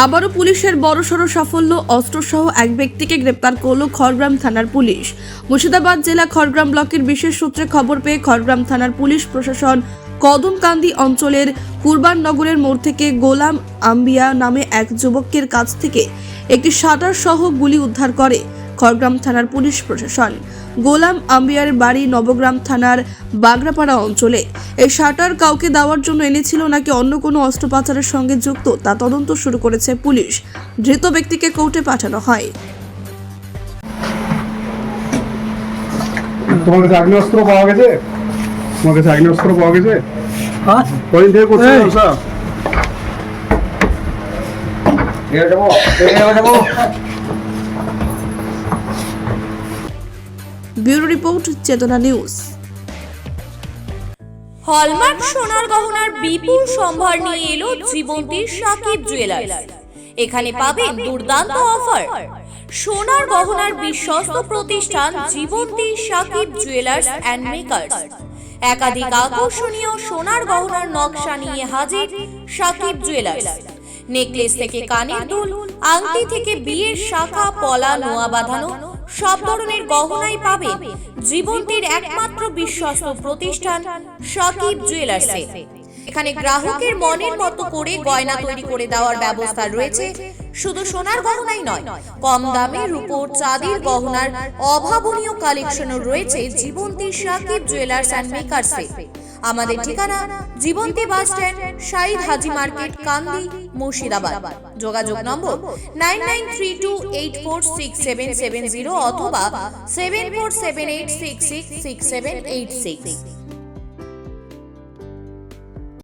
আবারও পুলিশের বড়সড় সাফল্য, অস্ত্রসহ এক ব্যক্তিকে গ্রেপ্তার করল খড়গ্রাম থানার পুলিশ। মুর্শিদাবাদ জেলা খড়গ্রাম ব্লকের বিশেষ সূত্রে খবর পেয়ে খড়গ্রাম থানার পুলিশ প্রশাসন কদমকান্দি অঞ্চলের কুরবাননগরের মোড় থেকে গোলাম আম্বিয়া নামে এক যুবকের কাছ থেকে একটি শাটার সহ গুলি উদ্ধার করে খড়গ্রাম থানার পুলিশ প্রশাসন। গোলাম আম্বিয়ার বাড়ি নবগ্রাম থানার বাগড়াপাড়া অঞ্চলে। এই শাটার কাউকে দেওয়ার জন্য এনেছিল নাকি অন্য কোনো অস্ত্র পাচারের সঙ্গে যুক্ত তা তদন্ত শুরু করেছে পুলিশ। ধৃত ব্যক্তিকে কোর্টে পাঠানো হয়। তোমার কাছে আগ্নেয়াস্ত্র পাওয়া গেছে? তোমার কাছে আগ্নেয়াস্ত্র পাওয়া গেছে? হ্যাঁ, কদিন থেকে করছো এই। ব্যবসা? ব্যুরো রিপোর্ট, চেতনা নিউজ। হলমার্ক সোনার গহনার বিপুল সম্ভার নিয়ে এলো জীবন্তীর সাকিব জুয়েলার্স। এখানে পাবেন দুর্দান্ত অফার। সোনার গহনার বিশ্বস্ত প্রতিষ্ঠান Jibonti Shakib jewellers and makers. একাধিক আকর্ষণীয় সোনার গহনার নকশা নিয়ে হাজির সাকিব জুয়েলার্স। নেকলেস থেকে কানের দুল, আংটি থেকে বিয়ের শাখা, পলা, নোয়া বাঁধানো সব ধরনের গহনাই পাবেন জীবন্তীর একমাত্র বিশ্বস্ত প্রতিষ্ঠান সাকিব জুয়েলার্সে। এখানে গ্রাহকের মনের মতো করে গয়না তৈরি করে দেওয়ার ব্যবস্থা রয়েছে। শুধু সোনার গহনাই নয়, কম দামে রূপোর, চাঁদির গহনার অভাবনীয় কালেকশনও রয়েছে জীবন্তী সাকিব জুয়েলার্স অ্যান্ড মেকার্সে। আমাদের ঠিকানা জীবন্তী বাস স্ট্যান্ড, শাহিদ হাজি মার্কেট, কান্দি, মুর্শিদাবাদ। যোগাযোগ নম্বর 9932846770 অথবা 7478666786।